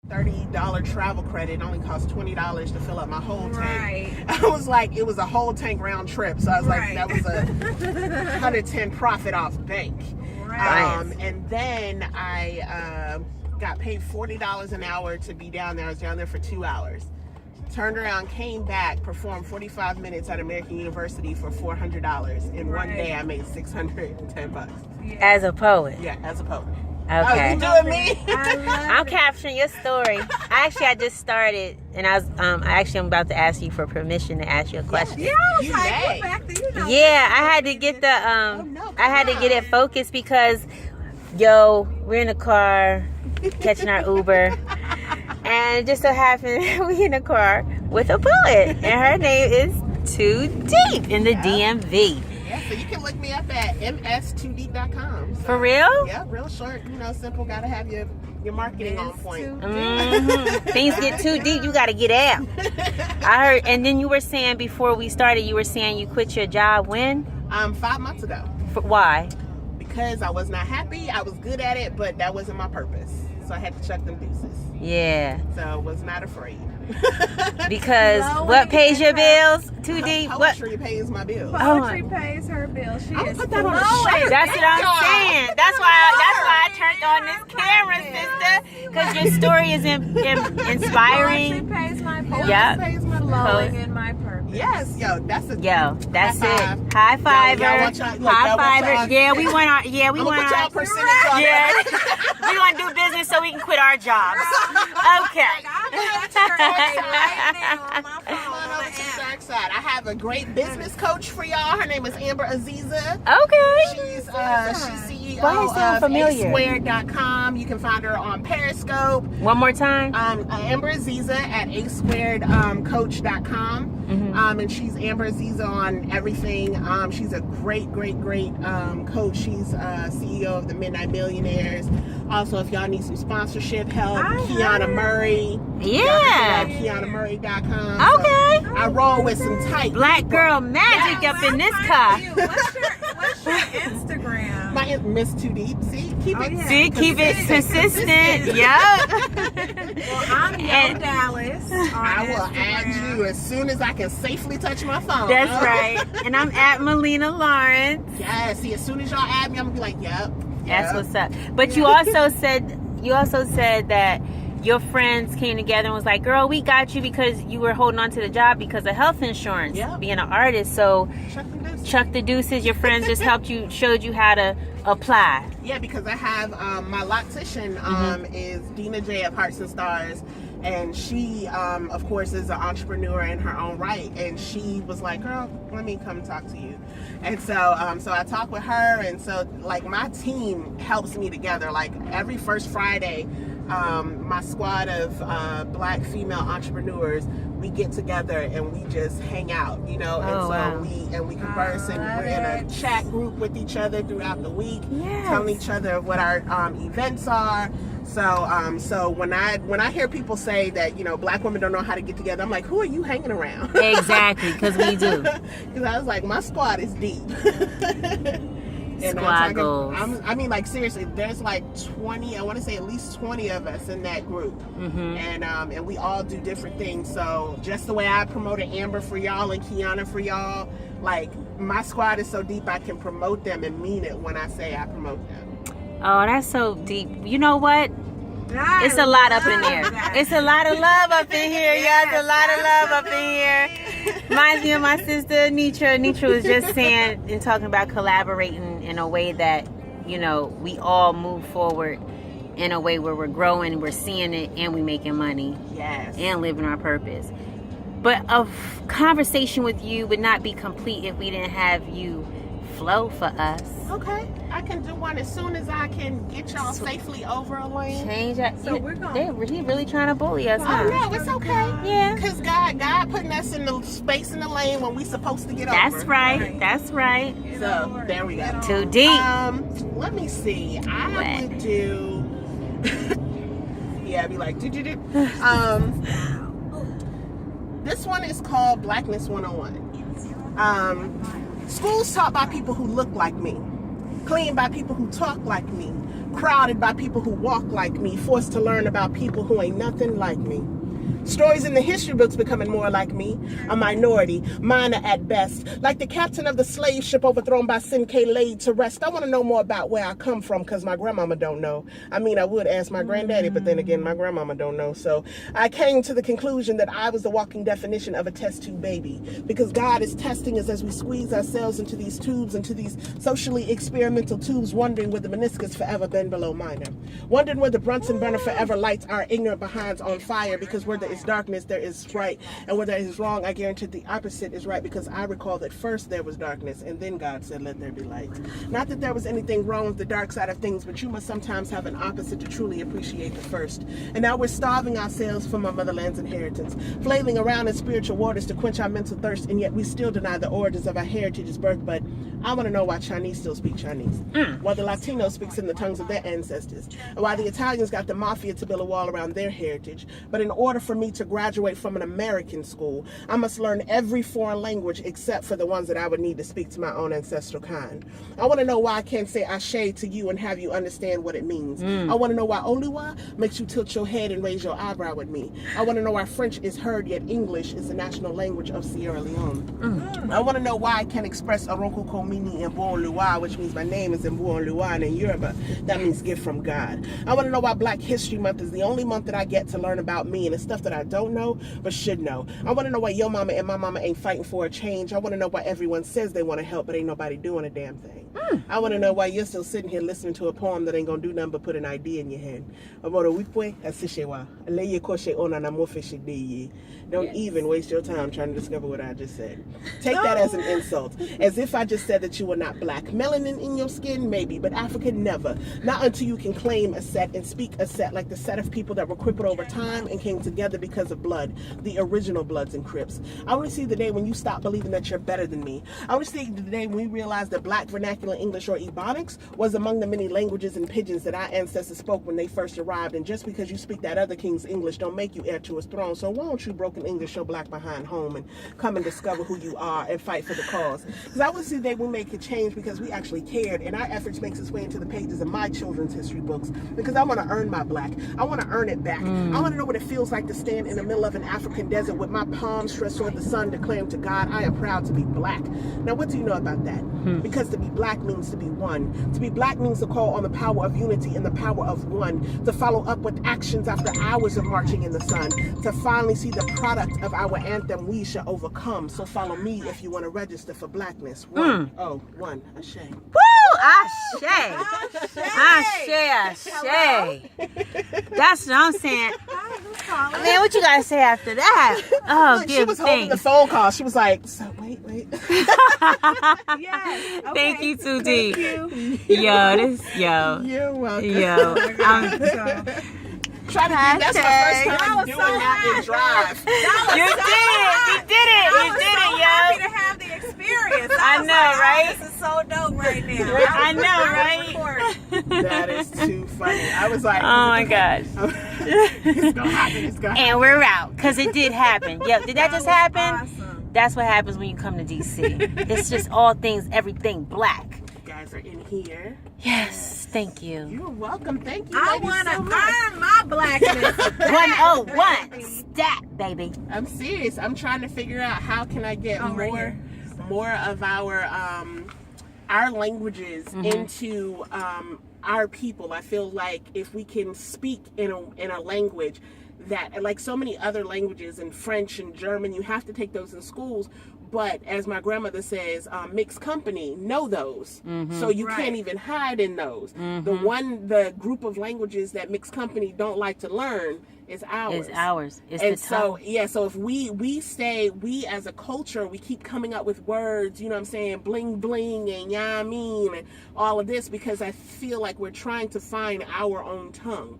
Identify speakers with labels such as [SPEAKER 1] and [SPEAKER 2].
[SPEAKER 1] $30 travel credit only cost $20 to fill up my whole tank.
[SPEAKER 2] Right.
[SPEAKER 1] I was like, it was a whole tank round trip. So I was like, that was a 110 profit off bank.
[SPEAKER 2] Right.
[SPEAKER 1] And then I got paid $40 an hour to be down there. I was down there for 2 hours. Turned around, came back, performed 45 minutes at American University for $400. In one day, I made $610.
[SPEAKER 2] Yeah.
[SPEAKER 3] As a poet.
[SPEAKER 1] Yeah, as a poet.
[SPEAKER 3] Okay.
[SPEAKER 1] Oh, you doing me?
[SPEAKER 3] I'm capturing your story. I just started, and I'm about to ask you for permission to ask you a question.
[SPEAKER 2] Yeah, I was like, what back do you know?
[SPEAKER 3] Yeah, I had to get the I had to get it focused because we're in the car catching our Uber, and it just so happened we in the car with a poet, and her name is Too Deep in the DMV.
[SPEAKER 1] Yeah, so you can look me up at ms2deep.com. So,
[SPEAKER 3] For real?
[SPEAKER 1] Yeah, real short, simple. Gotta have your marketing on point.
[SPEAKER 3] Things get too deep, you gotta get out. I heard, and then you were saying before we started, you were saying you quit your job when?
[SPEAKER 1] 5 months ago.
[SPEAKER 3] Why?
[SPEAKER 1] Because I was not happy. I was good at it, but that wasn't my purpose. So I had to chuck them deuces.
[SPEAKER 3] Yeah.
[SPEAKER 1] So I was not afraid.
[SPEAKER 3] Because what pays your bills? Too deep.
[SPEAKER 1] Poetry pays my bills.
[SPEAKER 2] Poetry pays her bills. She is
[SPEAKER 1] put that on a shirt.
[SPEAKER 3] That's what I'm saying. That's why I turned on this camera, sister. Because your story is inspiring.
[SPEAKER 2] Poetry pays my bills.
[SPEAKER 3] Yep.
[SPEAKER 1] Pays my bills.
[SPEAKER 2] Flowing in my purpose.
[SPEAKER 1] Yes, that's it.
[SPEAKER 3] High fiver. High fiver. Yeah, we want our. Yeah, we want our
[SPEAKER 1] percentage on
[SPEAKER 3] yeah. We want to do business so we can quit our jobs. Okay.
[SPEAKER 1] I have a great business coach for y'all. Her name is Amber Aziza.
[SPEAKER 3] Okay.
[SPEAKER 1] She's CEO of asquared.com. You can find her on Periscope.
[SPEAKER 3] One more time.
[SPEAKER 1] Amber Aziza at asquaredcoach.com. And she's Amber Aziza on everything. She's a great coach. She's CEO of the Midnight Millionaires. Also, if y'all need some sponsorship help, Kiana Murray.
[SPEAKER 3] Yeah.
[SPEAKER 1] KianaMurray.com.
[SPEAKER 3] Okay.
[SPEAKER 1] So I roll with some tight
[SPEAKER 3] Black girl magic up in this car.
[SPEAKER 2] What's your Instagram?
[SPEAKER 1] My Miss Too Deep. See, keep
[SPEAKER 3] it consistent. Yep.
[SPEAKER 2] Well, I'm in Dallas.
[SPEAKER 1] I will add you as soon as I can safely touch my phone.
[SPEAKER 3] That's right. And I'm at Melina Lawrence.
[SPEAKER 1] Yeah. See, as soon as y'all add me, I'm gonna be like, yep.
[SPEAKER 3] That's what's up. But you also said that your friends came together and was like, girl, we got you because you were holding on to the job because of health insurance, being an artist. So chuck the deuces. Your friends just showed you how to apply.
[SPEAKER 1] Yeah, because I have my loctician is Dina J of Hearts and Stars. And she, of course, is an entrepreneur in her own right. And she was like, girl, let me come talk to you. And so so I talked with her. And so, like, my team helps me together. Like, every first Friday, my squad of Black female entrepreneurs, we get together and we just hang out, and we converse, and we're in a chat group with each other throughout the week, telling each other what our events are. So when I hear people say that Black women don't know how to get together, I'm like, who are you hanging around?
[SPEAKER 3] Exactly, because we do.
[SPEAKER 1] Because I was like, my squad is deep.
[SPEAKER 3] Squad goals.
[SPEAKER 1] I mean, like, seriously, there's like 20, I want to say at least 20 of us in that group. And we all do different things. So just the way I promoted Amber for y'all and Kiana for y'all, like, my squad is so deep I can promote them and mean it when I say I promote them.
[SPEAKER 3] Oh, that's so deep. You know what? It's a lot up in there. It's a lot of love up in here, y'all. It's a lot of love up in here. Reminds me of my sister, Nitra. Nitra was just saying and talking about collaborating in a way that, we all move forward in a way where we're growing, we're seeing it, and we making money.
[SPEAKER 1] Yes.
[SPEAKER 3] And living our purpose. But a conversation with you would not be complete if we didn't have you flow for us.
[SPEAKER 1] Okay, I can do one as soon as I can get y'all safely over a lane.
[SPEAKER 3] Change that.
[SPEAKER 2] So we're going.
[SPEAKER 3] He really trying to bully us.
[SPEAKER 1] Oh no, it's okay.
[SPEAKER 3] Yeah.
[SPEAKER 1] Because God putting us in the space in the lane when we supposed to get over.
[SPEAKER 3] That's right. That's right.
[SPEAKER 1] So there we go.
[SPEAKER 3] Too deep.
[SPEAKER 1] Let me see. I would do. Yeah, I'd be like, do. This one is called Blackness 101. Schools taught by people who look like me, cleaned by people who talk like me, crowded by people who walk like me, forced to learn about people who ain't nothing like me. Stories in the history books becoming more like me, a minority, minor at best. Like the captain of the slave ship overthrown by Sinkay laid to rest. I want to know more about where I come from because my grandmama don't know. I mean, I would ask my granddaddy, but then again, my grandmama don't know. So I came to the conclusion that I was the walking definition of a test tube baby because God is testing us as we squeeze ourselves into these tubes, into these socially experimental tubes, wondering where the meniscus forever been below minor. Wondering where the Brunson burner forever lights our ignorant behinds on fire because where the darkness there is right, and where there is wrong, I guarantee the opposite is right because I recall that first there was darkness and then God said let there be light. Not that there was anything wrong with the dark side of things, but you must sometimes have an opposite to truly appreciate the first. And now we're starving ourselves from our motherland's inheritance, flailing around in spiritual waters to quench our mental thirst, and yet we still deny the origins of our heritage's birth. But I want to know why Chinese still speak Chinese, while the Latino speaks in the tongues of their ancestors, and why the Italians got the mafia to build a wall around their heritage. But in order for me to graduate from an American school, I must learn every foreign language except for the ones that I would need to speak to my own ancestral kind. I want to know why I can't say ashe to you and have you understand what it means. I want to know why Oluwa makes you tilt your head and raise your eyebrow with me. I want to know why French is heard yet English is the national language of Sierra Leone. I want to know why I can express Aronko Komini in Bon Lua, which means my name is in Bon Lua, and in Yoruba that means gift from God. I want to know why Black History Month is the only month that I get to learn about me and the stuff that I don't know but should know. I want to know why your mama and my mama ain't fighting for a change. I want to know why everyone says they want to help but ain't nobody doing a damn thing. I want to know why you're still sitting here listening to a poem that ain't gonna do nothing but put an idea in your head. Don't even waste your time trying to discover what I just said. Take that as an insult, as if I just said that you were not black. Melanin in your skin, maybe, but African, never. Not until you can claim a set and speak a set like the set of people that were crippled over time and came together because of blood, the original Bloods and Crips. I want to see the day when you stop believing that you're better than me. I want to see the day when we realize that Black vernacular English, or Ebonics, was among the many languages and pidgins that our ancestors spoke when they first arrived. And just because you speak that other king's English don't make you heir to his throne. So why don't you, broken English, your black behind home and come and discover who you are and fight for the cause? Because I want to see the day we make a change because we actually cared, and our efforts makes its way into the pages of my children's history books because I want to earn my black. I want to earn it back. I want to know what it feels like to stand in the middle of an African desert with my palms stretched toward the sun, declaring to God, I am proud to be black. Now, what do you know about that? Because to be black means to be one. To be black means to call on the power of unity and the power of one. To follow up with actions after hours of marching in the sun. To finally see the product of our anthem, we shall overcome. So follow me if you want to register for blackness. One. Oh, one. Ashe.
[SPEAKER 3] Woo! Ashe. Ashe. Ashe. That's what I'm saying. Man, what you gotta say after that? Oh,
[SPEAKER 1] she was holding the phone call. She was like, so wait.
[SPEAKER 2] Yes. Okay.
[SPEAKER 3] Thank you, 2D.
[SPEAKER 2] Thank you.
[SPEAKER 3] Yo.
[SPEAKER 1] You're welcome.
[SPEAKER 3] Yo.
[SPEAKER 1] Try to be, that's my first time doing that in drive.
[SPEAKER 3] You did it,
[SPEAKER 2] I was
[SPEAKER 3] yo.
[SPEAKER 2] so happy to have the experience.
[SPEAKER 3] I
[SPEAKER 2] was
[SPEAKER 3] know,
[SPEAKER 2] like,
[SPEAKER 3] right?
[SPEAKER 2] This is so dope right now.
[SPEAKER 3] I know, right?
[SPEAKER 1] That is too funny. I was like,
[SPEAKER 3] oh my gosh.
[SPEAKER 1] It's gonna happen. It's gonna happen.
[SPEAKER 3] And we're out because it did happen. Yep. Did that just happen?
[SPEAKER 2] Awesome.
[SPEAKER 3] That's what happens when you come to DC. It's just all things, everything black.
[SPEAKER 1] You guys are in here.
[SPEAKER 3] Yes. Thank you.
[SPEAKER 1] You're welcome. Thank you.
[SPEAKER 2] I want to earn my blackness.
[SPEAKER 3] 101 stat, baby.
[SPEAKER 1] I'm serious. I'm trying to figure out how can I get more of our languages into our people. I feel like if we can speak in a language that, like so many other languages, in French and German, you have to take those in schools. But as my grandmother says, mixed company, know those. So you can't even hide in those. The group of languages that mixed company don't like to learn is ours.
[SPEAKER 3] It's ours. It's
[SPEAKER 1] and
[SPEAKER 3] the
[SPEAKER 1] so, yeah, so if we as a culture, we keep coming up with words, you know what I'm saying, bling bling and ya mean and all of this, because I feel like we're trying to find our own tongue.